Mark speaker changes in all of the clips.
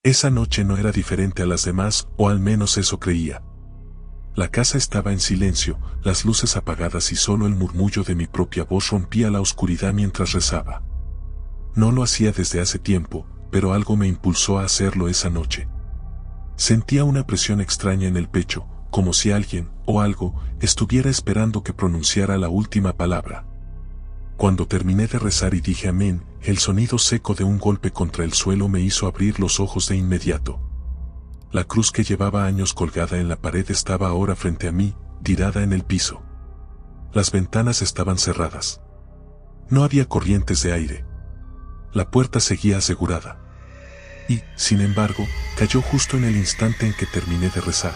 Speaker 1: Esa noche no era diferente a las demás, o al menos eso creía. La casa estaba en silencio, las luces apagadas y solo el murmullo de mi propia voz rompía la oscuridad mientras rezaba. No lo hacía desde hace tiempo, pero algo me impulsó a hacerlo esa noche. Sentía una presión extraña en el pecho, como si alguien, o algo, estuviera esperando que pronunciara la última palabra. Cuando terminé de rezar y dije amén, el sonido seco de un golpe contra el suelo me hizo abrir los ojos de inmediato. La cruz que llevaba años colgada en la pared estaba ahora frente a mí, tirada en el piso. Las ventanas estaban cerradas. No había corrientes de aire. La puerta seguía asegurada. Y, sin embargo, cayó justo en el instante en que terminé de rezar.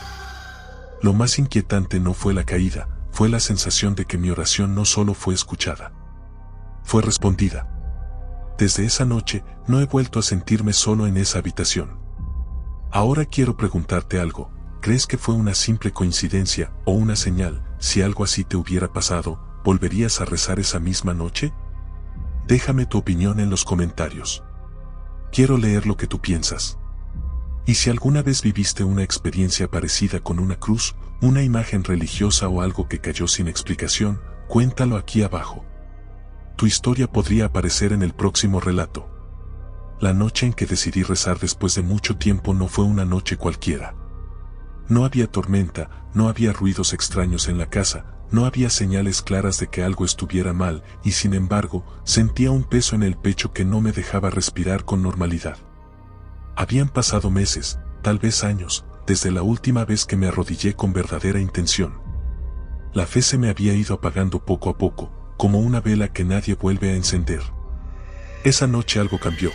Speaker 1: Lo más inquietante no fue la caída, fue la sensación de que mi oración no solo fue escuchada, fue respondida. Desde esa noche, no he vuelto a sentirme solo en esa habitación. Ahora quiero preguntarte algo, ¿crees que fue una simple coincidencia o una señal? Si algo así te hubiera pasado, ¿volverías a rezar esa misma noche? Déjame tu opinión en los comentarios. Quiero leer lo que tú piensas. Y si alguna vez viviste una experiencia parecida con una cruz, una imagen religiosa o algo que cayó sin explicación, cuéntalo aquí abajo. Tu historia podría aparecer en el próximo relato. La noche en que decidí rezar después de mucho tiempo no fue una noche cualquiera. No había tormenta, no había ruidos extraños en la casa, no había señales claras de que algo estuviera mal, y sin embargo, sentía un peso en el pecho que no me dejaba respirar con normalidad. Habían pasado meses, tal vez años, desde la última vez que me arrodillé con verdadera intención. La fe se me había ido apagando poco a poco, como una vela que nadie vuelve a encender. Esa noche algo cambió.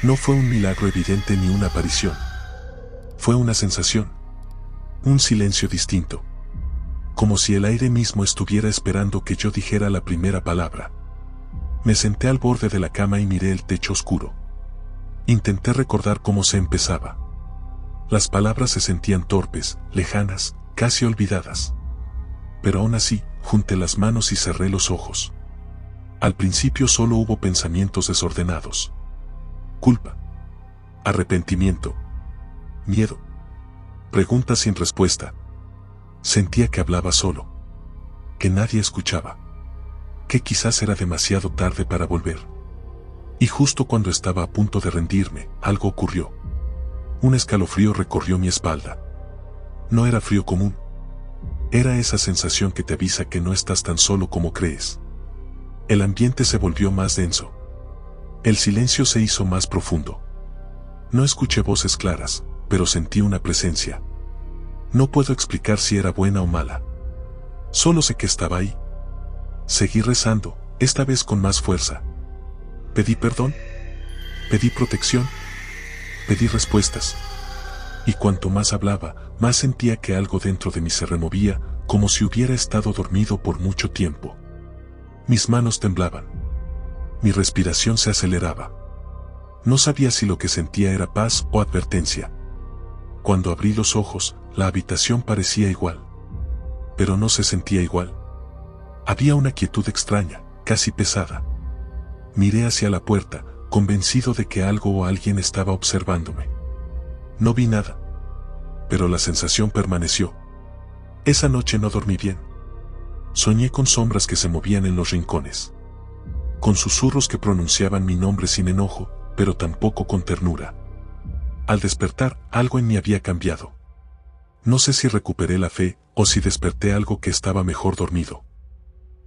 Speaker 1: No fue un milagro evidente ni una aparición. Fue una sensación. Un silencio distinto. Como si el aire mismo estuviera esperando que yo dijera la primera palabra. Me senté al borde de la cama y miré el techo oscuro. Intenté recordar cómo se empezaba. Las palabras se sentían torpes, lejanas, casi olvidadas. Pero aún así, junté las manos y cerré los ojos. Al principio solo hubo pensamientos desordenados. Culpa. Arrepentimiento. Miedo. Preguntas sin respuesta. Sentía que hablaba solo. Que nadie escuchaba. Que quizás era demasiado tarde para volver. Y justo cuando estaba a punto de rendirme, algo ocurrió. Un escalofrío recorrió mi espalda. No era frío común. Era esa sensación que te avisa que no estás tan solo como crees. El ambiente se volvió más denso. El silencio se hizo más profundo. No escuché voces claras, pero sentí una presencia. No puedo explicar si era buena o mala. Solo sé que estaba ahí. Seguí rezando, esta vez con más fuerza. Pedí perdón. Pedí protección. Pedí respuestas. Y cuanto más hablaba, más sentía que algo dentro de mí se removía, como si hubiera estado dormido por mucho tiempo. Mis manos temblaban. Mi respiración se aceleraba. No sabía si lo que sentía era paz o advertencia. Cuando abrí los ojos, la habitación parecía igual. Pero no se sentía igual. Había una quietud extraña, casi pesada. Miré hacia la puerta, convencido de que algo o alguien estaba observándome. No vi nada. Pero la sensación permaneció. Esa noche no dormí bien. Soñé con sombras que se movían en los rincones. Con susurros que pronunciaban mi nombre sin enojo, pero tampoco con ternura. Al despertar, algo en mí había cambiado. No sé si recuperé la fe, o si desperté algo que estaba mejor dormido.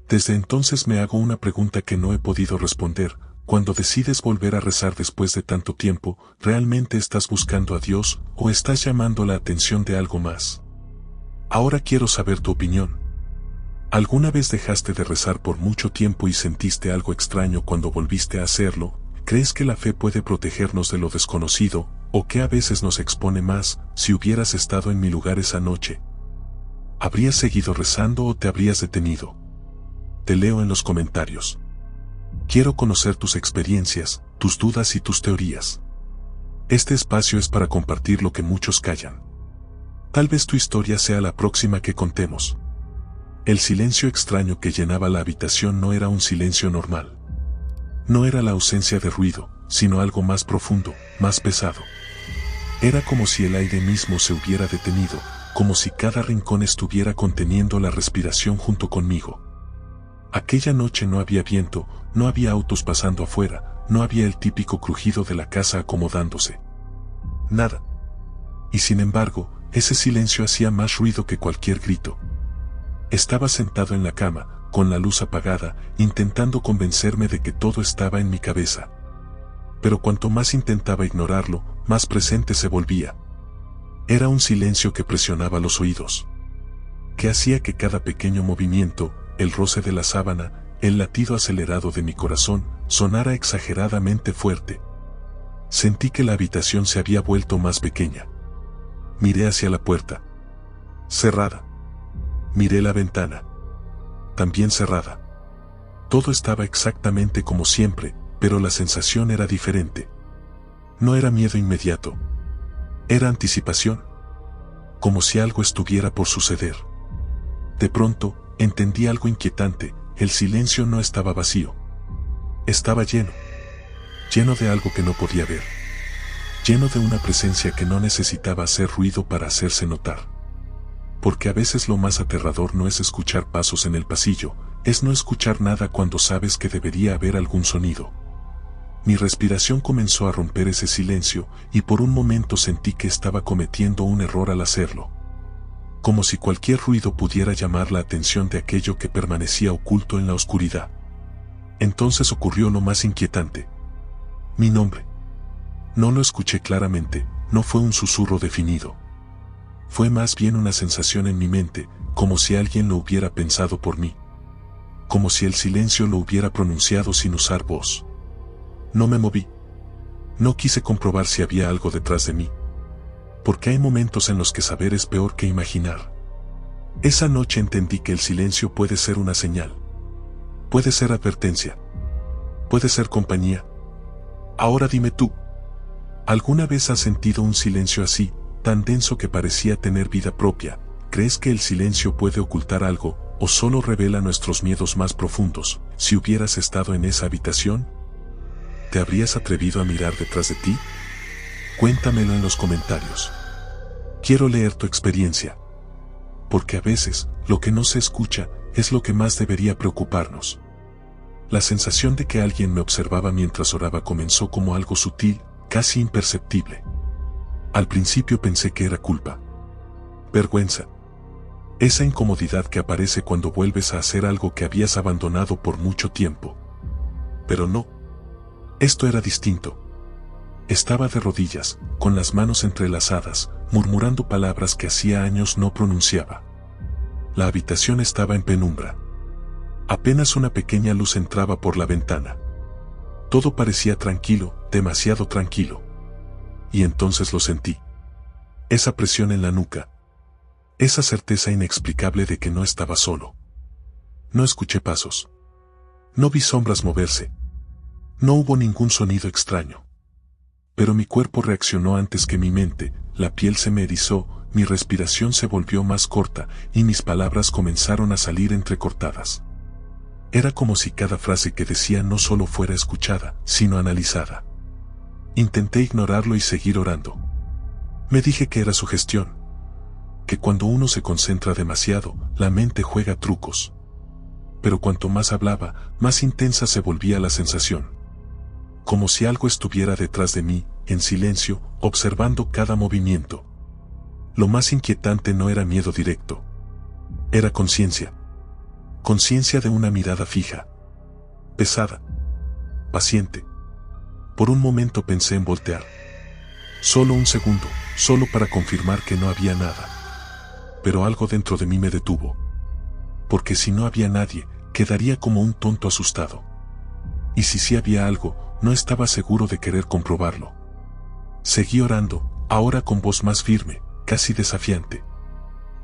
Speaker 1: Desde entonces me hago una pregunta que no he podido responder. Cuando decides volver a rezar después de tanto tiempo, ¿realmente estás buscando a Dios, o estás llamando la atención de algo más? Ahora quiero saber tu opinión. ¿Alguna vez dejaste de rezar por mucho tiempo y sentiste algo extraño cuando volviste a hacerlo? ¿Crees que la fe puede protegernos de lo desconocido, o que a veces nos expone más? Si hubieras estado en mi lugar esa noche, ¿habrías seguido rezando o te habrías detenido? Te leo en los comentarios. Quiero conocer tus experiencias, tus dudas y tus teorías. Este espacio es para compartir lo que muchos callan. Tal vez tu historia sea la próxima que contemos. El silencio extraño que llenaba la habitación no era un silencio normal. No era la ausencia de ruido, sino algo más profundo, más pesado. Era como si el aire mismo se hubiera detenido, como si cada rincón estuviera conteniendo la respiración junto conmigo. Aquella noche no había viento, no había autos pasando afuera, no había el típico crujido de la casa acomodándose. Nada. Y sin embargo, ese silencio hacía más ruido que cualquier grito. Estaba sentado en la cama, con la luz apagada, intentando convencerme de que todo estaba en mi cabeza. Pero cuanto más intentaba ignorarlo, más presente se volvía. Era un silencio que presionaba los oídos, que hacía que cada pequeño movimiento, el roce de la sábana, el latido acelerado de mi corazón, sonara exageradamente fuerte. Sentí que la habitación se había vuelto más pequeña. Miré hacia la puerta. Cerrada. Miré la ventana. También cerrada. Todo estaba exactamente como siempre, pero la sensación era diferente. No era miedo inmediato. Era anticipación. Como si algo estuviera por suceder. De pronto, entendí algo inquietante: el silencio no estaba vacío. Estaba lleno. Lleno de algo que no podía ver. Lleno de una presencia que no necesitaba hacer ruido para hacerse notar. Porque a veces lo más aterrador no es escuchar pasos en el pasillo, es no escuchar nada cuando sabes que debería haber algún sonido. Mi respiración comenzó a romper ese silencio, y por un momento sentí que estaba cometiendo un error al hacerlo. Como si cualquier ruido pudiera llamar la atención de aquello que permanecía oculto en la oscuridad. Entonces ocurrió lo más inquietante. Mi nombre. No lo escuché claramente, no fue un susurro definido. Fue más bien una sensación en mi mente, como si alguien lo hubiera pensado por mí. Como si el silencio lo hubiera pronunciado sin usar voz. No me moví. No quise comprobar si había algo detrás de mí. Porque hay momentos en los que saber es peor que imaginar. Esa noche entendí que el silencio puede ser una señal. Puede ser advertencia. Puede ser compañía. Ahora dime tú. ¿Alguna vez has sentido un silencio así, tan denso que parecía tener vida propia? ¿Crees que el silencio puede ocultar algo, o solo revela nuestros miedos más profundos? Si hubieras estado en esa habitación, ¿te habrías atrevido a mirar detrás de ti? Cuéntamelo en los comentarios. Quiero leer tu experiencia. Porque a veces, lo que no se escucha, es lo que más debería preocuparnos. La sensación de que alguien me observaba mientras oraba comenzó como algo sutil, casi imperceptible. Al principio pensé que era culpa. Vergüenza. Esa incomodidad que aparece cuando vuelves a hacer algo que habías abandonado por mucho tiempo. Pero no. Esto era distinto. Estaba de rodillas, con las manos entrelazadas, murmurando palabras que hacía años no pronunciaba. La habitación estaba en penumbra. Apenas una pequeña luz entraba por la ventana. Todo parecía tranquilo, demasiado tranquilo. Y entonces lo sentí. Esa presión en la nuca. Esa certeza inexplicable de que no estaba solo. No escuché pasos. No vi sombras moverse. No hubo ningún sonido extraño. Pero mi cuerpo reaccionó antes que mi mente, la piel se me erizó, mi respiración se volvió más corta, y mis palabras comenzaron a salir entrecortadas. Era como si cada frase que decía no solo fuera escuchada, sino analizada. Intenté ignorarlo y seguir orando. Me dije que era sugestión. Que cuando uno se concentra demasiado, la mente juega trucos. Pero cuanto más hablaba, más intensa se volvía la sensación. Como si algo estuviera detrás de mí, en silencio, observando cada movimiento. Lo más inquietante no era miedo directo. Era conciencia. Conciencia de una mirada fija. Pesada. Paciente. Por un momento pensé en voltear. Solo un segundo, solo para confirmar que no había nada. Pero algo dentro de mí me detuvo. Porque si no había nadie, quedaría como un tonto asustado. Y si sí había algo, no estaba seguro de querer comprobarlo. Seguí orando, ahora con voz más firme, casi desafiante.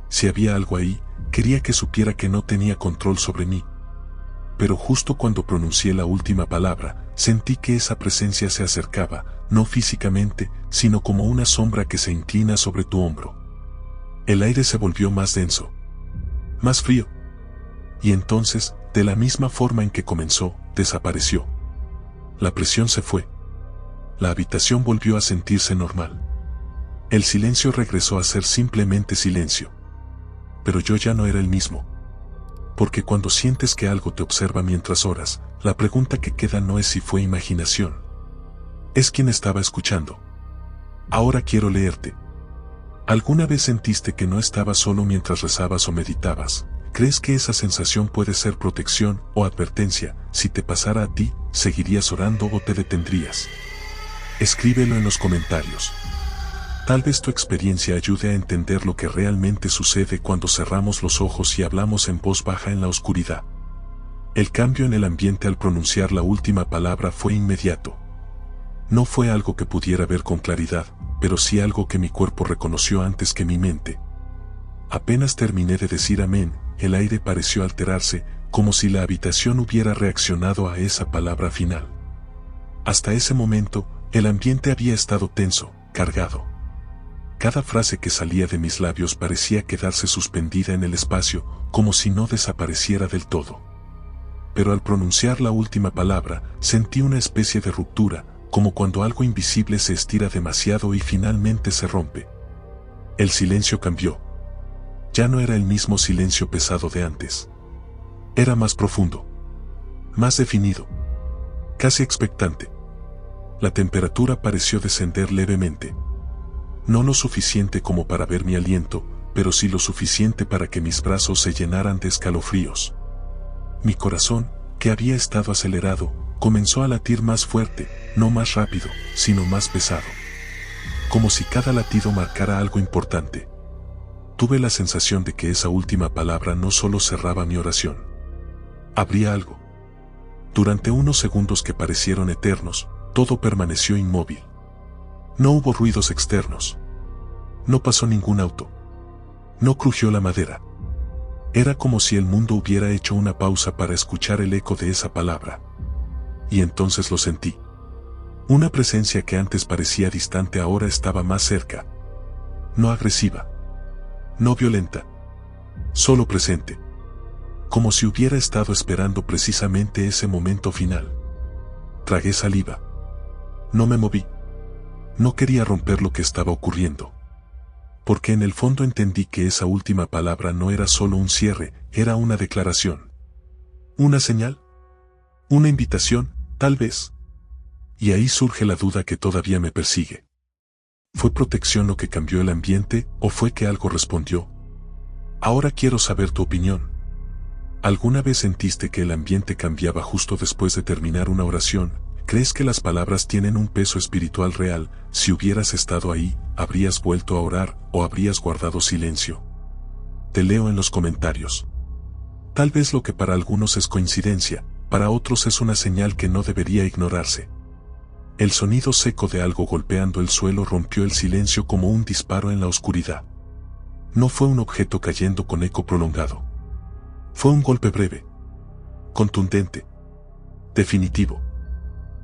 Speaker 1: Si había algo ahí, quería que supiera que no tenía control sobre mí. Pero justo cuando pronuncié la última palabra, sentí que esa presencia se acercaba, no físicamente, sino como una sombra que se inclina sobre tu hombro. El aire se volvió más denso, más frío. Y entonces, de la misma forma en que comenzó, desapareció. La presión se fue. La habitación volvió a sentirse normal. El silencio regresó a ser simplemente silencio. Pero yo ya no era el mismo. Porque cuando sientes que algo te observa mientras oras, la pregunta que queda no es si fue imaginación. Es quién estaba escuchando. Ahora quiero leerte. ¿Alguna vez sentiste que no estabas solo mientras rezabas o meditabas? ¿Crees que esa sensación puede ser protección o advertencia? Si te pasara a ti, ¿seguirías orando o te detendrías? Escríbelo en los comentarios. Tal vez tu experiencia ayude a entender lo que realmente sucede cuando cerramos los ojos y hablamos en voz baja en la oscuridad. El cambio en el ambiente al pronunciar la última palabra fue inmediato. No fue algo que pudiera ver con claridad, pero sí algo que mi cuerpo reconoció antes que mi mente. Apenas terminé de decir amén, el aire pareció alterarse, como si la habitación hubiera reaccionado a esa palabra final. Hasta ese momento, el ambiente había estado tenso, cargado. Cada frase que salía de mis labios parecía quedarse suspendida en el espacio, como si no desapareciera del todo. Pero al pronunciar la última palabra, sentí una especie de ruptura, como cuando algo invisible se estira demasiado y finalmente se rompe. El silencio cambió. Ya no era el mismo silencio pesado de antes. Era más profundo, más definido, casi expectante. La temperatura pareció descender levemente. No lo suficiente como para ver mi aliento, pero sí lo suficiente para que mis brazos se llenaran de escalofríos. Mi corazón, que había estado acelerado, comenzó a latir más fuerte, no más rápido, sino más pesado. Como si cada latido marcara algo importante. Tuve la sensación de que esa última palabra no solo cerraba mi oración. Abría algo. Durante unos segundos que parecieron eternos, todo permaneció inmóvil. No hubo ruidos externos. No pasó ningún auto. No crujió la madera. Era como si el mundo hubiera hecho una pausa para escuchar el eco de esa palabra. Y entonces lo sentí. Una presencia que antes parecía distante ahora estaba más cerca. No agresiva. No violenta. Solo presente. Como si hubiera estado esperando precisamente ese momento final. Tragué saliva. No me moví. No quería romper lo que estaba ocurriendo. Porque en el fondo entendí que esa última palabra no era solo un cierre, era una declaración. Una señal. Una invitación, tal vez. Y ahí surge la duda que todavía me persigue. ¿Fue protección lo que cambió el ambiente o fue que algo respondió? Ahora quiero saber tu opinión. ¿Alguna vez sentiste que el ambiente cambiaba justo después de terminar una oración? ¿Crees que las palabras tienen un peso espiritual real? Si hubieras estado ahí, ¿habrías vuelto a orar o habrías guardado silencio? Te leo en los comentarios. Tal vez lo que para algunos es coincidencia, para otros es una señal que no debería ignorarse. El sonido seco de algo golpeando el suelo rompió el silencio como un disparo en la oscuridad. No fue un objeto cayendo con eco prolongado. Fue un golpe breve, contundente, definitivo.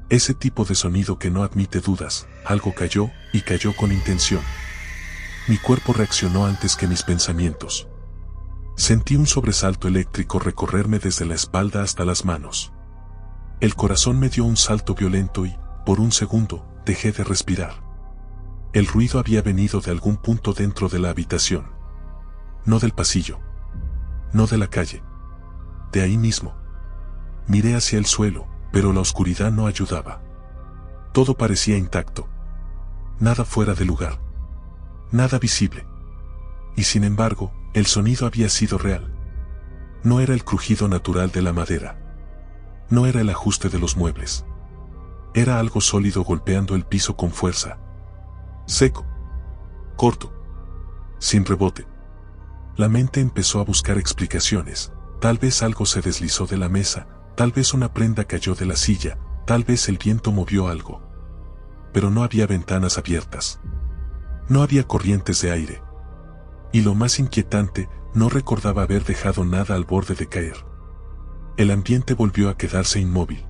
Speaker 1: Ese tipo de sonido que no admite dudas, algo cayó, y cayó con intención. Mi cuerpo reaccionó antes que mis pensamientos. Sentí un sobresalto eléctrico recorrerme desde la espalda hasta las manos. El corazón me dio un salto violento y, por un segundo, dejé de respirar. El ruido había venido de algún punto dentro de la habitación. No del pasillo. No de la calle. De ahí mismo. Miré hacia el suelo, pero la oscuridad no ayudaba. Todo parecía intacto. Nada fuera de lugar. Nada visible. Y sin embargo, el sonido había sido real. No era el crujido natural de la madera. No era el ajuste de los muebles. Era algo sólido golpeando el piso con fuerza. Seco. Corto. Sin rebote. La mente empezó a buscar explicaciones. Tal vez algo se deslizó de la mesa, tal vez una prenda cayó de la silla, tal vez el viento movió algo. Pero no había ventanas abiertas. No había corrientes de aire. Y lo más inquietante, no recordaba haber dejado nada al borde de caer. El ambiente volvió a quedarse inmóvil.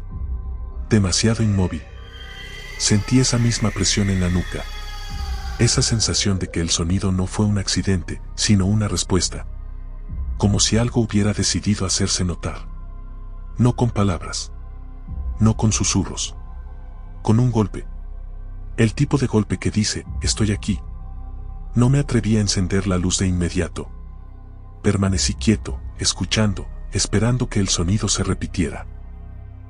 Speaker 1: Demasiado inmóvil. Sentí esa misma presión en la nuca. Esa sensación de que el sonido no fue un accidente, sino una respuesta. Como si algo hubiera decidido hacerse notar. No con palabras. No con susurros. Con un golpe. El tipo de golpe que dice, estoy aquí. No me atreví a encender la luz de inmediato. Permanecí quieto, escuchando, esperando que el sonido se repitiera.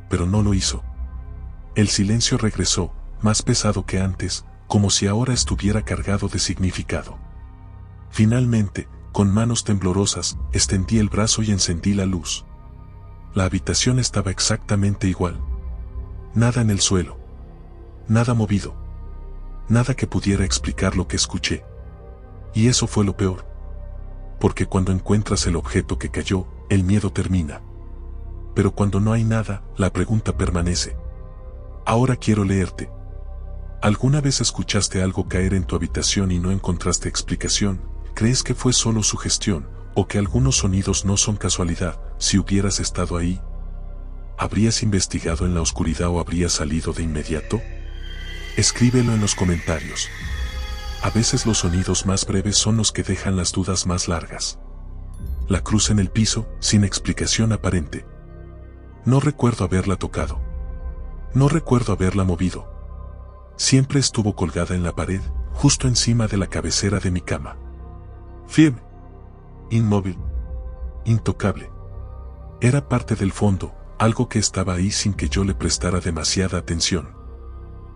Speaker 1: Pero no lo hizo. El silencio regresó, más pesado que antes, como si ahora estuviera cargado de significado. Finalmente, con manos temblorosas, extendí el brazo y encendí la luz. La habitación estaba exactamente igual. Nada en el suelo. Nada movido. Nada que pudiera explicar lo que escuché. Y eso fue lo peor. Porque cuando encuentras el objeto que cayó, el miedo termina. Pero cuando no hay nada, la pregunta permanece. Ahora quiero leerte. ¿Alguna vez escuchaste algo caer en tu habitación y no encontraste explicación? ¿Crees que fue solo sugestión, o que algunos sonidos no son casualidad? Si hubieras estado ahí, ¿habrías investigado en la oscuridad o habrías salido de inmediato? Escríbelo en los comentarios. A veces los sonidos más breves son los que dejan las dudas más largas. La cruz en el piso, sin explicación aparente. No recuerdo haberla tocado. No recuerdo haberla movido. Siempre estuvo colgada en la pared, justo encima de la cabecera de mi cama. Firme. Inmóvil. Intocable. Era parte del fondo, algo que estaba ahí sin que yo le prestara demasiada atención.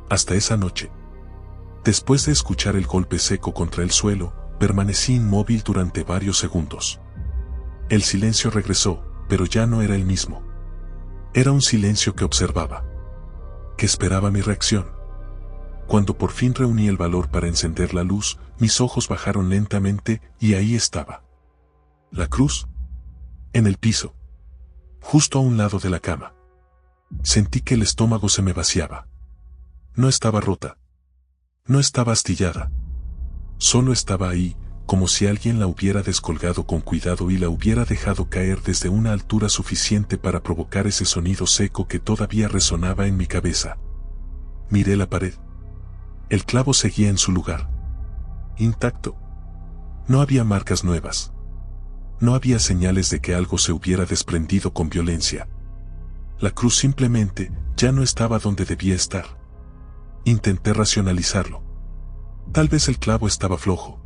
Speaker 1: Hasta esa noche. Después de escuchar el golpe seco contra el suelo, permanecí inmóvil durante varios segundos. El silencio regresó, pero ya no era el mismo. Era un silencio que observaba. Que esperaba mi reacción. Cuando por fin reuní el valor para encender la luz, mis ojos bajaron lentamente y ahí estaba. La cruz. En el piso. Justo a un lado de la cama. Sentí que el estómago se me vaciaba. No estaba rota. No estaba astillada. Solo estaba ahí, como si alguien la hubiera descolgado con cuidado y la hubiera dejado caer desde una altura suficiente para provocar ese sonido seco que todavía resonaba en mi cabeza. Miré la pared. El clavo seguía en su lugar. Intacto. No había marcas nuevas. No había señales de que algo se hubiera desprendido con violencia. La cruz simplemente ya no estaba donde debía estar. Intenté racionalizarlo. Tal vez el clavo estaba flojo.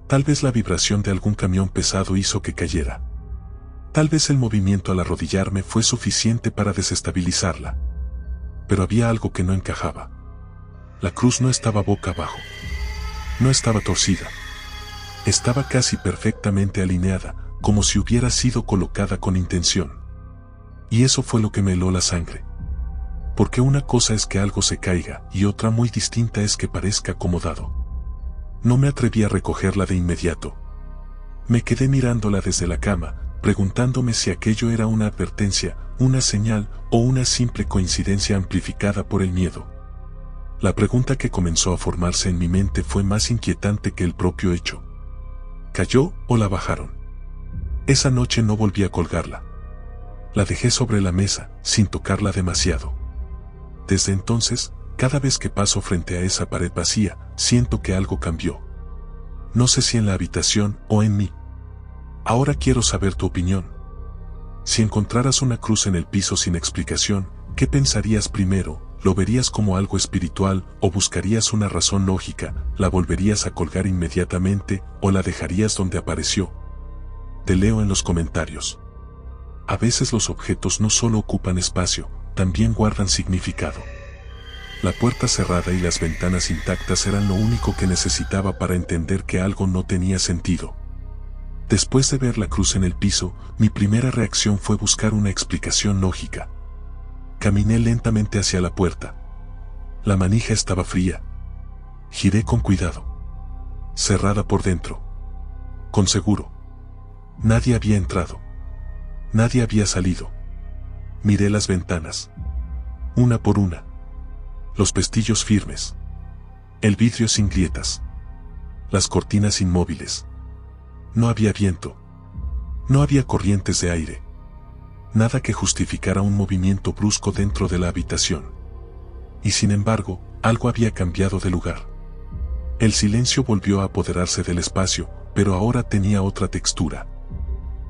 Speaker 1: Tal vez la vibración de algún camión pesado hizo que cayera. Tal vez el movimiento al arrodillarme fue suficiente para desestabilizarla. Pero había algo que no encajaba. La cruz no estaba boca abajo. No estaba torcida. Estaba casi perfectamente alineada, como si hubiera sido colocada con intención. Y eso fue lo que me heló la sangre. Porque una cosa es que algo se caiga y otra muy distinta es que parezca acomodado. No me atreví a recogerla de inmediato. Me quedé mirándola desde la cama, preguntándome si aquello era una advertencia, una señal o una simple coincidencia amplificada por el miedo. La pregunta que comenzó a formarse en mi mente fue más inquietante que el propio hecho. ¿Cayó o la bajaron? Esa noche no volví a colgarla. La dejé sobre la mesa, sin tocarla demasiado. Desde entonces, cada vez que paso frente a esa pared vacía, siento que algo cambió. No sé si en la habitación o en mí. Ahora quiero saber tu opinión. Si encontraras una cruz en el piso sin explicación, ¿qué pensarías primero? ¿Lo verías como algo espiritual o buscarías una razón lógica? ¿La volverías a colgar inmediatamente o la dejarías donde apareció? Te leo en los comentarios. A veces los objetos no solo ocupan espacio, también guardan significado. La puerta cerrada y las ventanas intactas eran lo único que necesitaba para entender que algo no tenía sentido. Después de ver la cruz en el piso, mi primera reacción fue buscar una explicación lógica. Caminé lentamente hacia la puerta. La manija estaba fría. Giré con cuidado. Cerrada por dentro. Con seguro. Nadie había entrado. Nadie había salido. Miré las ventanas. Una por una. Los pestillos firmes. El vidrio sin grietas. Las cortinas inmóviles. No había viento. No había corrientes de aire. Nada que justificara un movimiento brusco dentro de la habitación. Y sin embargo, algo había cambiado de lugar. El silencio volvió a apoderarse del espacio, pero ahora tenía otra textura.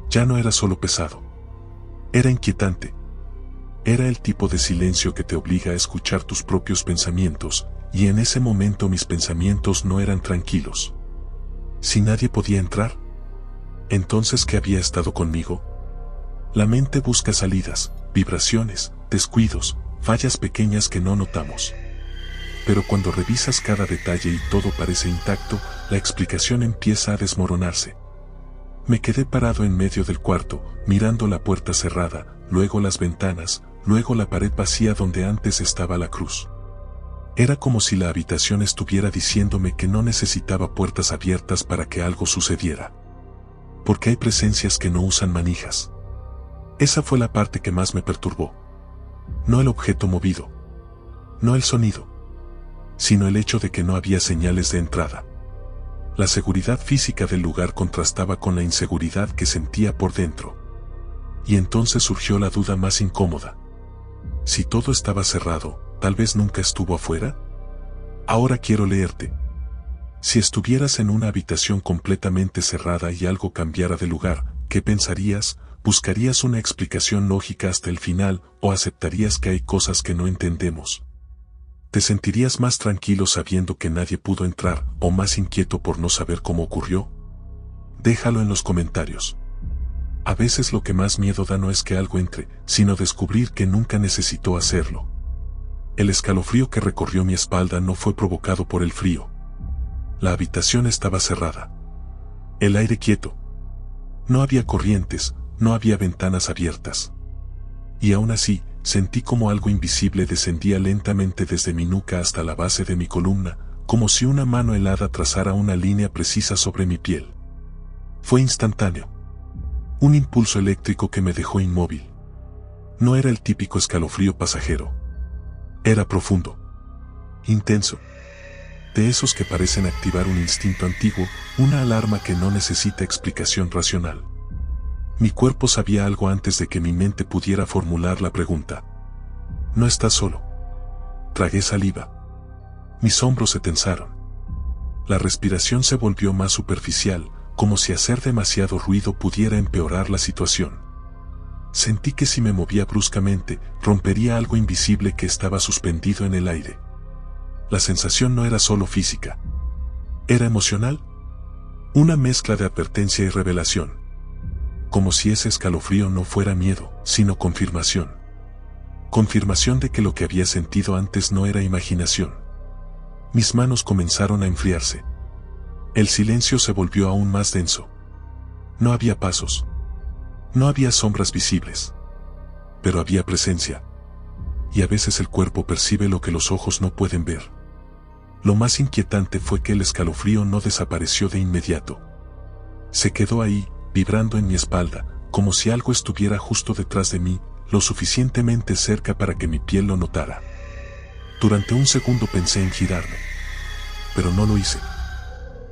Speaker 1: Ya no era solo pesado. Era inquietante. Era el tipo de silencio que te obliga a escuchar tus propios pensamientos, y en ese momento mis pensamientos no eran tranquilos. Si nadie podía entrar, entonces ¿qué había estado conmigo? La mente busca salidas, vibraciones, descuidos, fallas pequeñas que no notamos. Pero cuando revisas cada detalle y todo parece intacto, la explicación empieza a desmoronarse. Me quedé parado en medio del cuarto, mirando la puerta cerrada, luego las ventanas, luego la pared vacía donde antes estaba la cruz. Era como si la habitación estuviera diciéndome que no necesitaba puertas abiertas para que algo sucediera. Porque hay presencias que no usan manijas. Esa fue la parte que más me perturbó. No el objeto movido. No el sonido. Sino el hecho de que no había señales de entrada. La seguridad física del lugar contrastaba con la inseguridad que sentía por dentro. Y entonces surgió la duda más incómoda. Si todo estaba cerrado, ¿tal vez nunca estuvo afuera? Ahora quiero leerte. Si estuvieras en una habitación completamente cerrada y algo cambiara de lugar, ¿qué pensarías? ¿Buscarías una explicación lógica hasta el final o aceptarías que hay cosas que no entendemos? ¿Te sentirías más tranquilo sabiendo que nadie pudo entrar o más inquieto por no saber cómo ocurrió? Déjalo en los comentarios. A veces lo que más miedo da no es que algo entre, sino descubrir que nunca necesitó hacerlo. El escalofrío que recorrió mi espalda no fue provocado por el frío. La habitación estaba cerrada. El aire quieto. No había corrientes, no había ventanas abiertas. Y aún así, sentí como algo invisible descendía lentamente desde mi nuca hasta la base de mi columna, como si una mano helada trazara una línea precisa sobre mi piel. Fue instantáneo. Un impulso eléctrico que me dejó inmóvil. No era el típico escalofrío pasajero. Era profundo. Intenso. De esos que parecen activar un instinto antiguo, una alarma que no necesita explicación racional. Mi cuerpo sabía algo antes de que mi mente pudiera formular la pregunta. No estás solo. Tragué saliva. Mis hombros se tensaron. La respiración se volvió más superficial, como si hacer demasiado ruido pudiera empeorar la situación. Sentí que si me movía bruscamente, rompería algo invisible que estaba suspendido en el aire. La sensación no era solo física. Era emocional. Una mezcla de advertencia y revelación. Como si ese escalofrío no fuera miedo, sino confirmación. Confirmación de que lo que había sentido antes no era imaginación. Mis manos comenzaron a enfriarse. El silencio se volvió aún más denso. No había pasos. No había sombras visibles. Pero había presencia. Y a veces el cuerpo percibe lo que los ojos no pueden ver. Lo más inquietante fue que el escalofrío no desapareció de inmediato. Se quedó ahí, vibrando en mi espalda, como si algo estuviera justo detrás de mí, lo suficientemente cerca para que mi piel lo notara. Durante un segundo pensé en girarme. Pero no lo hice.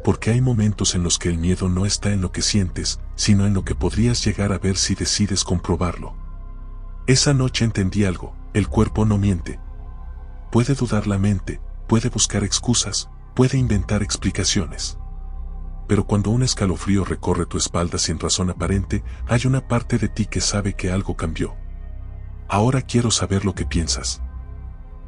Speaker 1: Porque hay momentos en los que el miedo no está en lo que sientes, sino en lo que podrías llegar a ver si decides comprobarlo. Esa noche entendí algo, el cuerpo no miente. Puede dudar la mente, puede buscar excusas, puede inventar explicaciones. Pero cuando un escalofrío recorre tu espalda sin razón aparente, hay una parte de ti que sabe que algo cambió. Ahora quiero saber lo que piensas.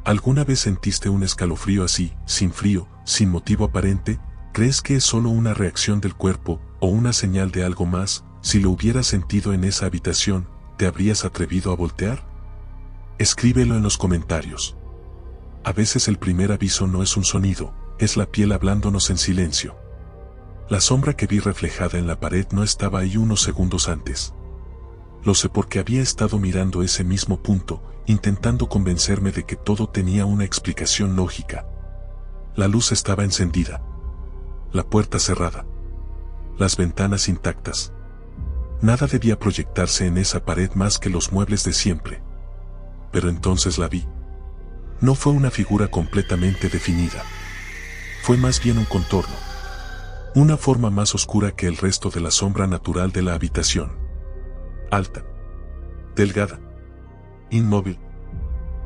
Speaker 1: ¿Alguna vez sentiste un escalofrío así, sin frío, sin motivo aparente? ¿Crees que es solo una reacción del cuerpo, o una señal de algo más? Si lo hubieras sentido en esa habitación, ¿te habrías atrevido a voltear? Escríbelo en los comentarios. A veces el primer aviso no es un sonido, es la piel hablándonos en silencio. La sombra que vi reflejada en la pared no estaba ahí unos segundos antes. Lo sé porque había estado mirando ese mismo punto, intentando convencerme de que todo tenía una explicación lógica. La luz estaba encendida. La puerta cerrada. Las ventanas intactas. Nada debía proyectarse en esa pared más que los muebles de siempre. Pero entonces la vi. No fue una figura completamente definida. Fue más bien un contorno. Una forma más oscura que el resto de la sombra natural de la habitación. Alta. Delgada. Inmóvil.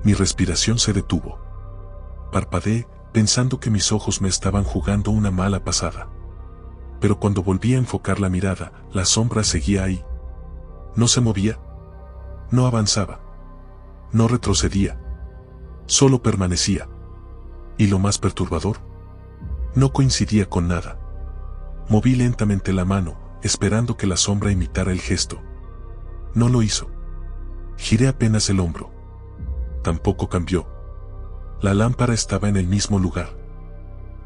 Speaker 1: Mi respiración se detuvo. Parpadeé, pensando que mis ojos me estaban jugando una mala pasada. Pero cuando volví a enfocar la mirada, la sombra seguía ahí. No se movía. No avanzaba. No retrocedía. Solo permanecía. Y lo más perturbador, no coincidía con nada. Moví lentamente la mano, esperando que la sombra imitara el gesto. No lo hizo. Giré apenas el hombro. Tampoco cambió. La lámpara estaba en el mismo lugar.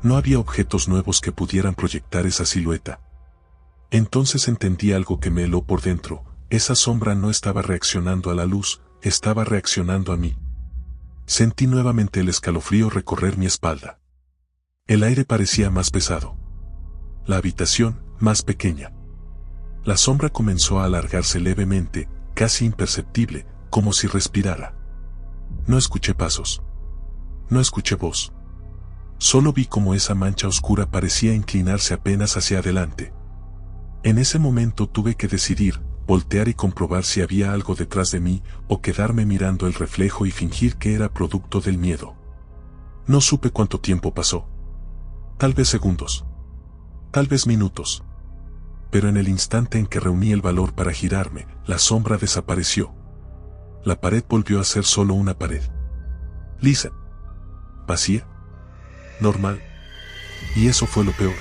Speaker 1: No había objetos nuevos que pudieran proyectar esa silueta. Entonces entendí algo que me heló por dentro. Esa sombra no estaba reaccionando a la luz, estaba reaccionando a mí. Sentí nuevamente el escalofrío recorrer mi espalda. El aire parecía más pesado. La habitación, más pequeña. La sombra comenzó a alargarse levemente, casi imperceptible, como si respirara. No escuché pasos. No escuché voz. Solo vi cómo esa mancha oscura parecía inclinarse apenas hacia adelante. En ese momento tuve que decidir, voltear y comprobar si había algo detrás de mí, o quedarme mirando el reflejo y fingir que era producto del miedo. No supe cuánto tiempo pasó. Tal vez segundos. Tal vez minutos. Pero en el instante en que reuní el valor para girarme, la sombra desapareció. La pared volvió a ser solo una pared. Lisa. Vacía. Normal. Y eso fue lo peor.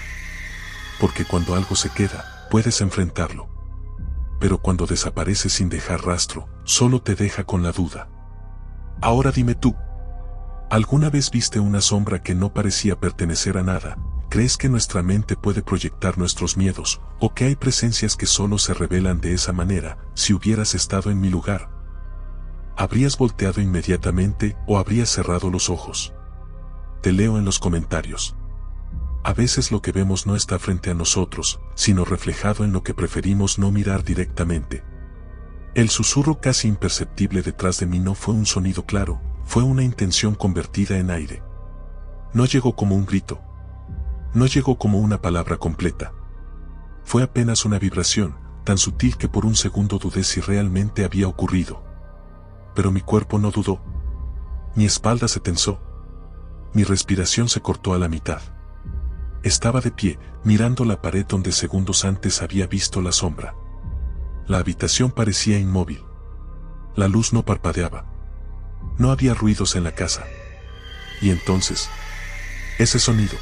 Speaker 1: Porque cuando algo se queda, puedes enfrentarlo. Pero cuando desaparece sin dejar rastro, solo te deja con la duda. Ahora dime tú. ¿Alguna vez viste una sombra que no parecía pertenecer a nada? ¿Crees que nuestra mente puede proyectar nuestros miedos, o que hay presencias que solo se revelan de esa manera? Si hubieras estado en mi lugar, ¿habrías volteado inmediatamente o habrías cerrado los ojos? Te leo en los comentarios. A veces lo que vemos no está frente a nosotros, sino reflejado en lo que preferimos no mirar directamente. El susurro casi imperceptible detrás de mí no fue un sonido claro, fue una intención convertida en aire. No llegó como un grito. No llegó como una palabra completa. Fue apenas una vibración, tan sutil que por un segundo dudé si realmente había ocurrido. Pero mi cuerpo no dudó. Mi espalda se tensó. Mi respiración se cortó a la mitad. Estaba de pie, mirando la pared donde segundos antes había visto la sombra. La habitación parecía inmóvil. La luz no parpadeaba. No había ruidos en la casa. Y entonces, ese sonido.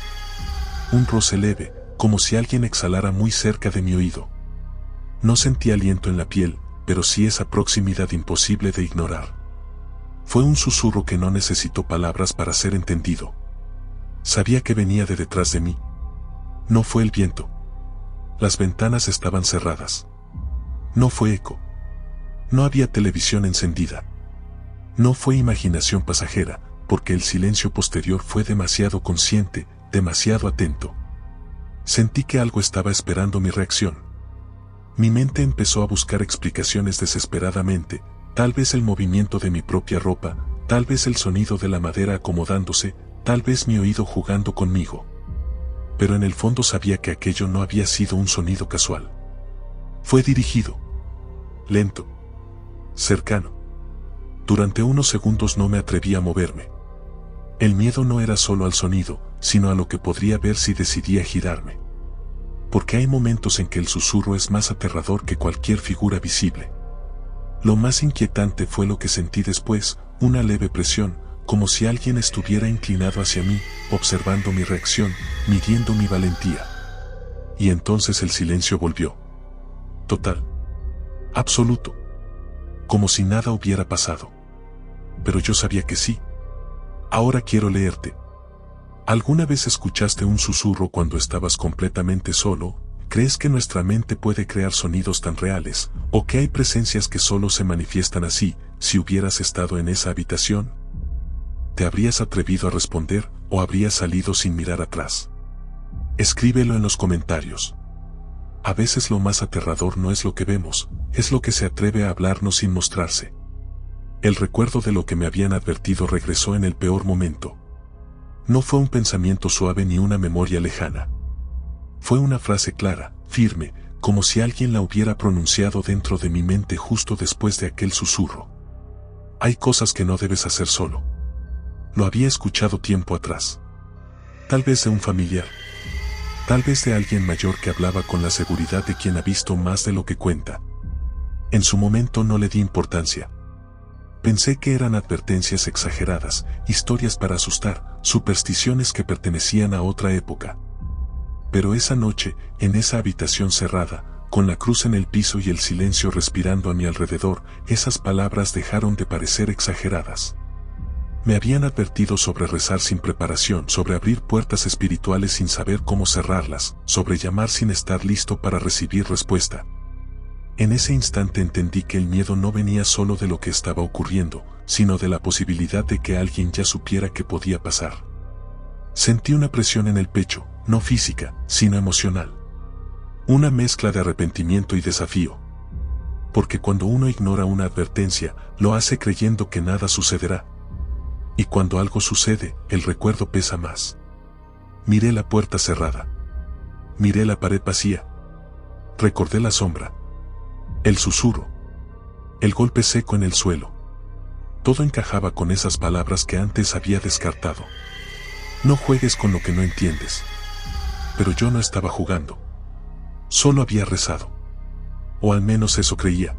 Speaker 1: Un roce leve, como si alguien exhalara muy cerca de mi oído. No sentí aliento en la piel, pero sí esa proximidad imposible de ignorar. Fue un susurro que no necesitó palabras para ser entendido. Sabía que venía de detrás de mí. No fue el viento. Las ventanas estaban cerradas. No fue eco. No había televisión encendida. No fue imaginación pasajera, porque el silencio posterior fue demasiado consciente, demasiado atento. Sentí que algo estaba esperando mi reacción. Mi mente empezó a buscar explicaciones desesperadamente, tal vez el movimiento de mi propia ropa, tal vez el sonido de la madera acomodándose, tal vez mi oído jugando conmigo. Pero en el fondo sabía que aquello no había sido un sonido casual. Fue dirigido. Lento. Cercano. Durante unos segundos no me atreví a moverme. El miedo no era solo al sonido, sino a lo que podría ver si decidía girarme. Porque hay momentos en que el susurro es más aterrador que cualquier figura visible. Lo más inquietante fue lo que sentí después, una leve presión, como si alguien estuviera inclinado hacia mí, observando mi reacción, midiendo mi valentía. Y entonces el silencio volvió. Total. Absoluto. Como si nada hubiera pasado. Pero yo sabía que sí. Ahora quiero leerte. ¿Alguna vez escuchaste un susurro cuando estabas completamente solo? ¿Crees que nuestra mente puede crear sonidos tan reales, o que hay presencias que solo se manifiestan así? Si hubieras estado en esa habitación, ¿te habrías atrevido a responder o habrías salido sin mirar atrás? Escríbelo en los comentarios. A veces lo más aterrador no es lo que vemos, es lo que se atreve a hablarnos sin mostrarse. El recuerdo de lo que me habían advertido regresó en el peor momento. No fue un pensamiento suave ni una memoria lejana. Fue una frase clara, firme, como si alguien la hubiera pronunciado dentro de mi mente justo después de aquel susurro. Hay cosas que no debes hacer solo. Lo había escuchado tiempo atrás. Tal vez de un familiar. Tal vez de alguien mayor que hablaba con la seguridad de quien ha visto más de lo que cuenta. En su momento no le di importancia. Pensé que eran advertencias exageradas, historias para asustar, supersticiones que pertenecían a otra época. Pero esa noche, en esa habitación cerrada, con la cruz en el piso y el silencio respirando a mi alrededor, esas palabras dejaron de parecer exageradas. Me habían advertido sobre rezar sin preparación, sobre abrir puertas espirituales sin saber cómo cerrarlas, sobre llamar sin estar listo para recibir respuesta. En ese instante entendí que el miedo no venía solo de lo que estaba ocurriendo, sino de la posibilidad de que alguien ya supiera qué podía pasar. Sentí una presión en el pecho, no física, sino emocional. Una mezcla de arrepentimiento y desafío. Porque cuando uno ignora una advertencia, lo hace creyendo que nada sucederá. Y cuando algo sucede, el recuerdo pesa más. Miré la puerta cerrada. Miré la pared vacía. Recordé la sombra. El susurro. El golpe seco en el suelo. Todo encajaba con esas palabras que antes había descartado. No juegues con lo que no entiendes. Pero yo no estaba jugando. Solo había rezado. O al menos eso creía.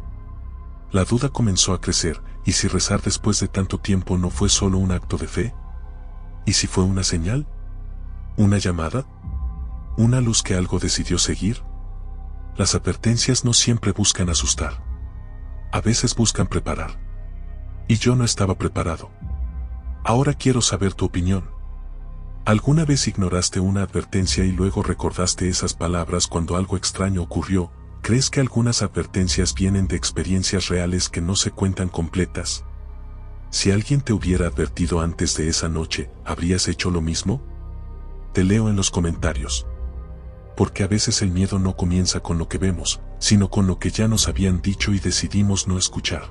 Speaker 1: La duda comenzó a crecer, ¿y si rezar después de tanto tiempo no fue solo un acto de fe? ¿Y si fue una señal? ¿Una llamada? ¿Una luz que algo decidió seguir? Las advertencias no siempre buscan asustar. A veces buscan preparar. Y yo no estaba preparado. Ahora quiero saber tu opinión. ¿Alguna vez ignoraste una advertencia y luego recordaste esas palabras cuando algo extraño ocurrió? ¿Crees que algunas advertencias vienen de experiencias reales que no se cuentan completas? Si alguien te hubiera advertido antes de esa noche, ¿habrías hecho lo mismo? Te leo en los comentarios. Porque a veces el miedo no comienza con lo que vemos, sino con lo que ya nos habían dicho y decidimos no escuchar.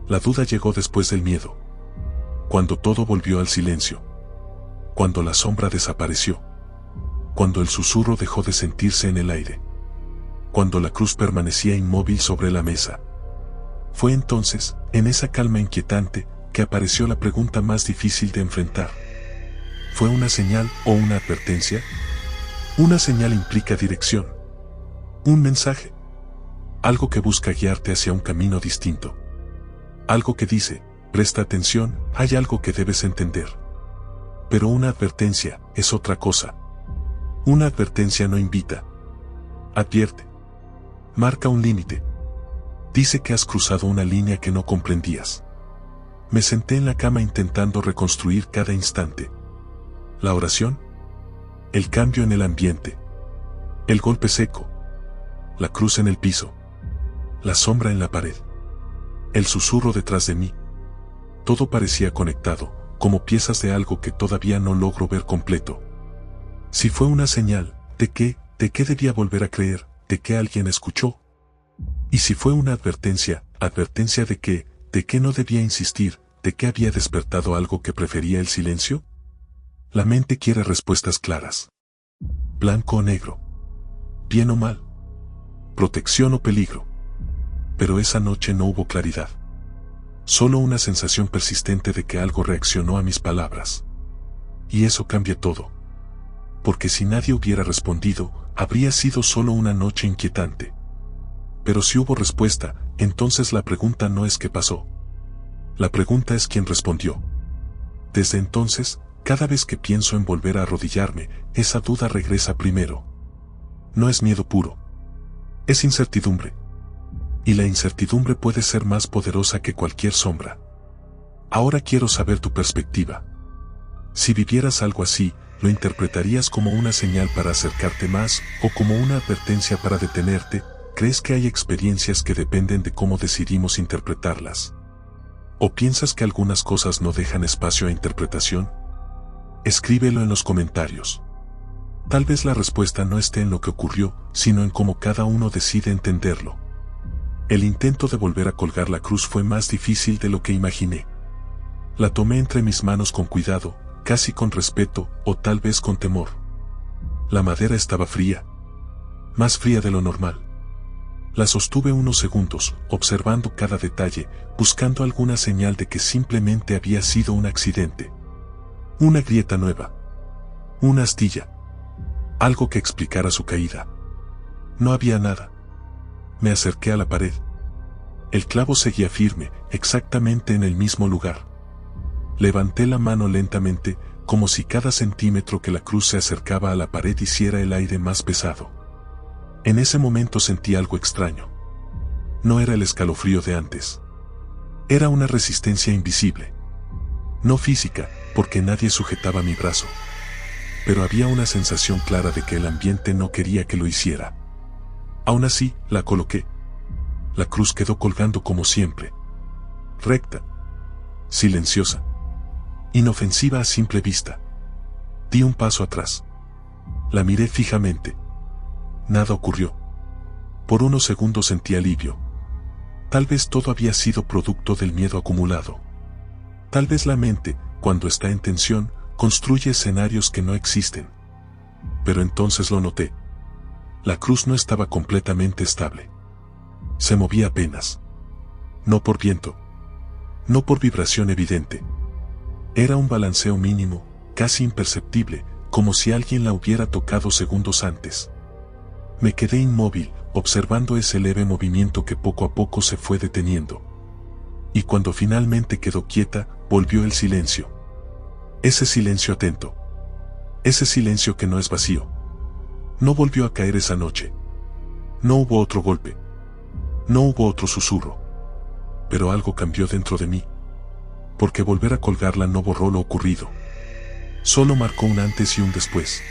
Speaker 1: La duda llegó después del miedo. Cuando todo volvió al silencio. Cuando la sombra desapareció. Cuando el susurro dejó de sentirse en el aire. Cuando la cruz permanecía inmóvil sobre la mesa. Fue entonces, en esa calma inquietante, que apareció la pregunta más difícil de enfrentar. ¿Fue una señal o una advertencia? Una señal implica dirección. Un mensaje. Algo que busca guiarte hacia un camino distinto. Algo que dice, presta atención, hay algo que debes entender. Pero una advertencia es otra cosa. Una advertencia no invita. Advierte. Marca un límite. Dice que has cruzado una línea que no comprendías. Me senté en la cama intentando reconstruir cada instante. La oración. El cambio en el ambiente. El golpe seco. La cruz en el piso. La sombra en la pared. El susurro detrás de mí. Todo parecía conectado, como piezas de algo que todavía no logro ver completo. Si fue una señal, ¿de qué debía volver a creer? ¿De qué alguien escuchó? Y si fue una advertencia, ¿advertencia de qué no debía insistir? ¿De qué había despertado algo que prefería el silencio? La mente quiere respuestas claras. Blanco o negro. Bien o mal. Protección o peligro. Pero esa noche no hubo claridad. Solo una sensación persistente de que algo reaccionó a mis palabras. Y eso cambia todo. Porque si nadie hubiera respondido, habría sido solo una noche inquietante. Pero si hubo respuesta, entonces la pregunta no es qué pasó. La pregunta es quién respondió. Desde entonces, cada vez que pienso en volver a arrodillarme, esa duda regresa primero. No es miedo puro. Es incertidumbre. Y la incertidumbre puede ser más poderosa que cualquier sombra. Ahora quiero saber tu perspectiva. Si vivieras algo así, ¿lo interpretarías como una señal para acercarte más o como una advertencia para detenerte? ¿Crees que hay experiencias que dependen de cómo decidimos interpretarlas? ¿O piensas que algunas cosas no dejan espacio a interpretación? Escríbelo en los comentarios. Tal vez la respuesta no esté en lo que ocurrió, sino en cómo cada uno decide entenderlo. El intento de volver a colgar la cruz fue más difícil de lo que imaginé. La tomé entre mis manos con cuidado, casi con respeto, o tal vez con temor. La madera estaba fría. Más fría de lo normal. La sostuve unos segundos, observando cada detalle, buscando alguna señal de que simplemente había sido un accidente. Una grieta nueva. Una astilla. Algo que explicara su caída. No había nada. Me acerqué a la pared. El clavo seguía firme, exactamente en el mismo lugar. Levanté la mano lentamente, como si cada centímetro que la cruz se acercaba a la pared hiciera el aire más pesado. En ese momento sentí algo extraño. No era el escalofrío de antes. Era una resistencia invisible. No física, porque nadie sujetaba mi brazo. Pero había una sensación clara de que el ambiente no quería que lo hiciera. Aún así, la coloqué. La cruz quedó colgando como siempre. Recta. Silenciosa. Inofensiva a simple vista. Di un paso atrás. La miré fijamente. Nada ocurrió. Por unos segundos sentí alivio. Tal vez todo había sido producto del miedo acumulado. Tal vez la mente, cuando está en tensión, construye escenarios que no existen. Pero entonces lo noté. La cruz no estaba completamente estable. Se movía apenas. No por viento. No por vibración evidente. Era un balanceo mínimo, casi imperceptible, como si alguien la hubiera tocado segundos antes. Me quedé inmóvil, observando ese leve movimiento que poco a poco se fue deteniendo. Y cuando finalmente quedó quieta, volvió el silencio. Ese silencio atento. Ese silencio que no es vacío. No volvió a caer esa noche. No hubo otro golpe. No hubo otro susurro. Pero algo cambió dentro de mí. Porque volver a colgarla no borró lo ocurrido. Solo marcó un antes y un después.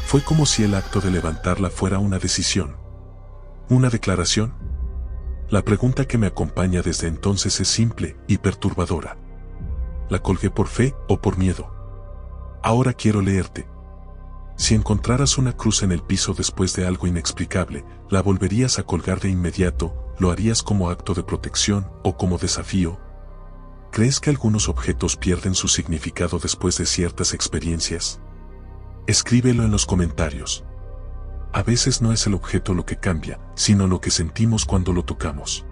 Speaker 1: Fue como si el acto de levantarla fuera una decisión. ¿Una declaración? La pregunta que me acompaña desde entonces es simple y perturbadora. ¿La colgué por fe o por miedo? Ahora quiero leerte. Si encontraras una cruz en el piso después de algo inexplicable, ¿la volverías a colgar de inmediato? ¿Lo harías como acto de protección o como desafío? ¿Crees que algunos objetos pierden su significado después de ciertas experiencias? Escríbelo en los comentarios. A veces no es el objeto lo que cambia, sino lo que sentimos cuando lo tocamos.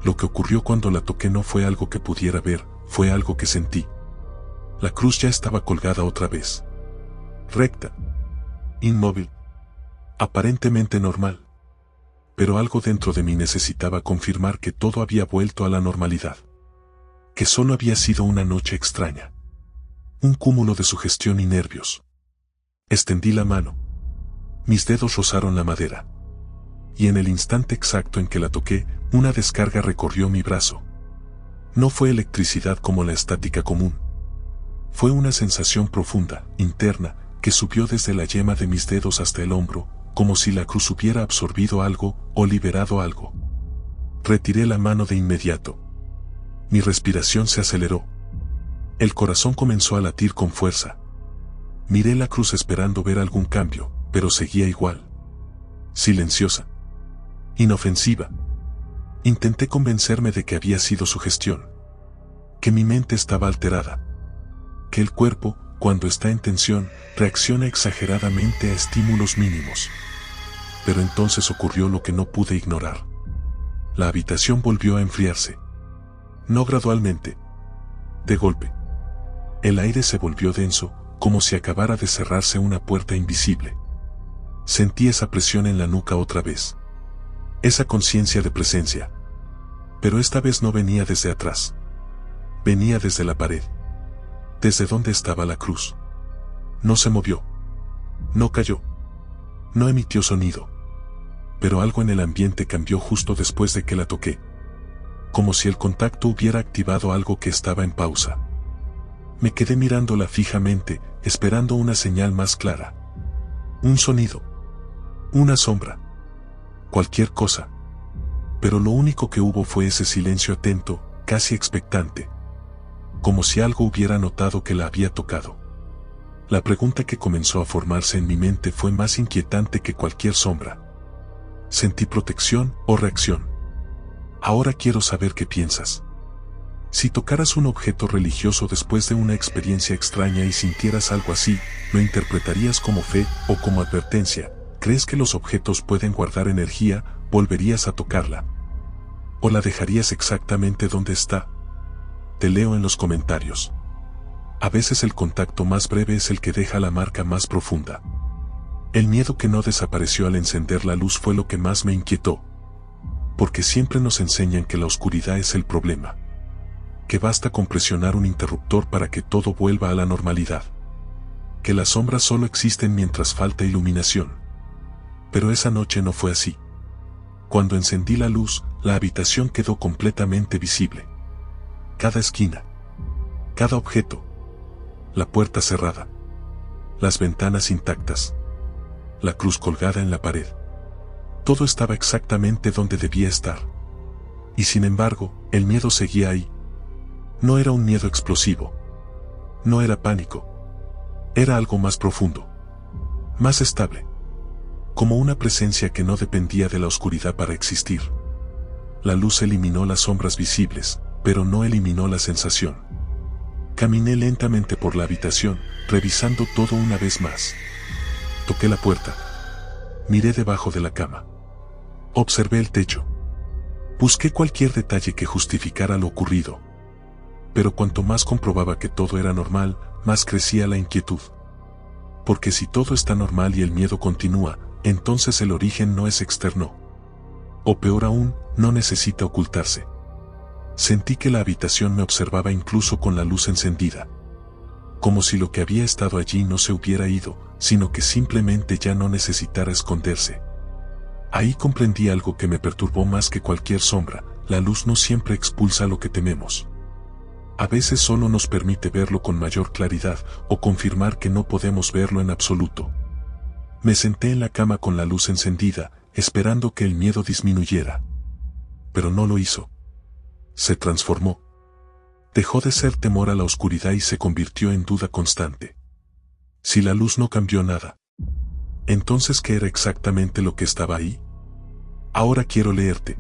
Speaker 1: Lo que ocurrió cuando la toqué no fue algo que pudiera ver, fue algo que sentí. La cruz ya estaba colgada otra vez. Recta. Inmóvil. Aparentemente normal. Pero algo dentro de mí necesitaba confirmar que todo había vuelto a la normalidad. Que solo había sido una noche extraña. Un cúmulo de sugestión y nervios. Extendí la mano. Mis dedos rozaron la madera. Y en el instante exacto en que la toqué, una descarga recorrió mi brazo. No fue electricidad como la estática común. Fue una sensación profunda, interna, que subió desde la yema de mis dedos hasta el hombro, como si la cruz hubiera absorbido algo o liberado algo. Retiré la mano de inmediato. Mi respiración se aceleró. El corazón comenzó a latir con fuerza. Miré la cruz esperando ver algún cambio, pero seguía igual. Silenciosa. Inofensiva. Intenté convencerme de que había sido sugestión. Que mi mente estaba alterada. Que el cuerpo, cuando está en tensión, reacciona exageradamente a estímulos mínimos. Pero entonces ocurrió lo que no pude ignorar. La habitación volvió a enfriarse. No gradualmente. De golpe. El aire se volvió denso, como si acabara de cerrarse una puerta invisible. Sentí esa presión en la nuca otra vez. Esa conciencia de presencia. Pero esta vez no venía desde atrás. Venía desde la pared. Desde donde estaba la cruz. No se movió. No cayó. No emitió sonido. Pero algo en el ambiente cambió justo después de que la toqué. Como si el contacto hubiera activado algo que estaba en pausa. Me quedé mirándola fijamente, esperando una señal más clara. Un sonido. Una sombra. Cualquier cosa. Pero lo único que hubo fue ese silencio atento, casi expectante. Como si algo hubiera notado que la había tocado. La pregunta que comenzó a formarse en mi mente fue más inquietante que cualquier sombra. ¿Sentí protección o reacción? Ahora quiero saber qué piensas. Si tocaras un objeto religioso después de una experiencia extraña y sintieras algo así, ¿lo interpretarías como fe o como advertencia? ¿Crees que los objetos pueden guardar energía? ¿Volverías a tocarla? ¿O la dejarías exactamente donde está? Te leo en los comentarios. A veces el contacto más breve es el que deja la marca más profunda. El miedo que no desapareció al encender la luz fue lo que más me inquietó. Porque siempre nos enseñan que la oscuridad es el problema. que basta con presionar un interruptor para que todo vuelva a la normalidad, que las sombras solo existen mientras falta iluminación. Pero esa noche no fue así. Cuando encendí la luz, la habitación quedó completamente visible. Cada esquina, cada objeto, la puerta cerrada, las ventanas intactas, la cruz colgada en la pared. Todo estaba exactamente donde debía estar. Y sin embargo, el miedo seguía ahí. No era un miedo explosivo. No era pánico. Era algo más profundo, más estable, como una presencia que no dependía de la oscuridad para existir. La luz eliminó las sombras visibles, pero no eliminó la sensación. Caminé lentamente por la habitación, revisando todo una vez más. Toqué la puerta. Miré debajo de la cama. Observé el techo. Busqué cualquier detalle que justificara lo ocurrido. Pero cuanto más comprobaba que todo era normal, más crecía la inquietud. Porque si todo está normal y el miedo continúa, entonces el origen no es externo. O peor aún, no necesita ocultarse. Sentí que la habitación me observaba incluso con la luz encendida. Como si lo que había estado allí no se hubiera ido, sino que simplemente ya no necesitara esconderse. Ahí comprendí algo que me perturbó más que cualquier sombra: la luz no siempre expulsa lo que tememos. A veces solo nos permite verlo con mayor claridad o confirmar que no podemos verlo en absoluto. Me senté en la cama con la luz encendida, esperando que el miedo disminuyera. Pero no lo hizo. Se transformó. Dejó de ser temor a la oscuridad y se convirtió en duda constante. Si la luz no cambió nada, entonces ¿qué era exactamente lo que estaba ahí? Ahora quiero leerte.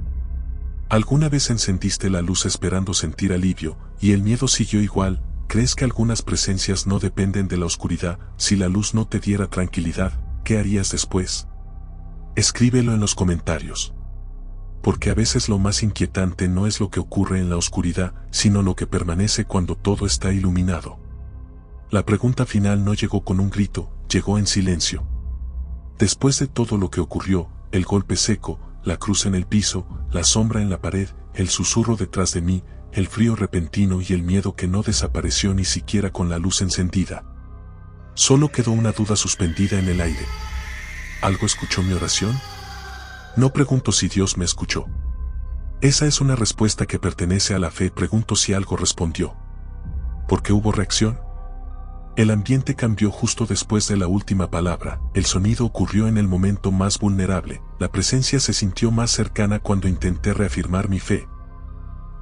Speaker 1: ¿Alguna vez encendiste la luz esperando sentir alivio, y el miedo siguió igual? ¿Crees que algunas presencias no dependen de la oscuridad? Si la luz no te diera tranquilidad, ¿qué harías después? Escríbelo en los comentarios. Porque a veces lo más inquietante no es lo que ocurre en la oscuridad, sino lo que permanece cuando todo está iluminado. La pregunta final no llegó con un grito, llegó en silencio. Después de todo lo que ocurrió, el golpe seco, la cruz en el piso, la sombra en la pared, el susurro detrás de mí, el frío repentino y el miedo que no desapareció ni siquiera con la luz encendida. Solo quedó una duda suspendida en el aire. ¿Algo escuchó mi oración? No pregunto si Dios me escuchó. Esa es una respuesta que pertenece a la fe. Pregunto si algo respondió. ¿Por qué hubo reacción? El ambiente cambió justo después de la última palabra. El sonido ocurrió en el momento más vulnerable. La presencia se sintió más cercana cuando intenté reafirmar mi fe.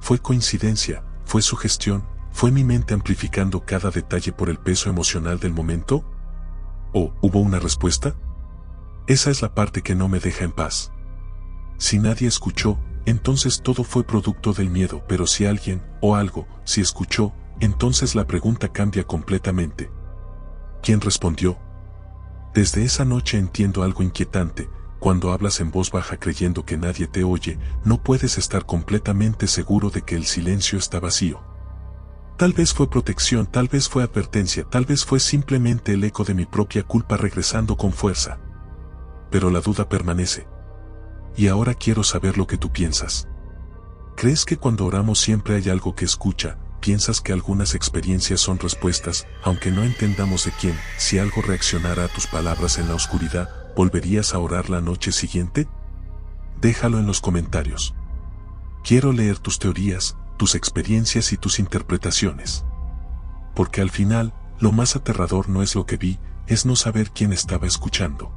Speaker 1: ¿Fue coincidencia? ¿Fue sugestión? ¿Fue mi mente amplificando cada detalle por el peso emocional del momento? ¿O hubo una respuesta? Esa es la parte que no me deja en paz. Si nadie escuchó, entonces todo fue producto del miedo, pero si alguien, o algo, sí escuchó, entonces la pregunta cambia completamente. ¿Quién respondió? Desde esa noche entiendo algo inquietante: cuando hablas en voz baja creyendo que nadie te oye, no puedes estar completamente seguro de que el silencio está vacío. Tal vez fue protección, tal vez fue advertencia, tal vez fue simplemente el eco de mi propia culpa regresando con fuerza. Pero la duda permanece. Y ahora quiero saber lo que tú piensas. ¿Crees que cuando oramos siempre hay algo que escucha? ¿Piensas que algunas experiencias son respuestas, aunque no entendamos de quién? Si algo reaccionara a tus palabras en la oscuridad, ¿volverías a orar la noche siguiente? Déjalo en los comentarios. Quiero leer tus teorías, tus experiencias y tus interpretaciones. Porque al final, lo más aterrador no es lo que vi, es no saber quién estaba escuchando.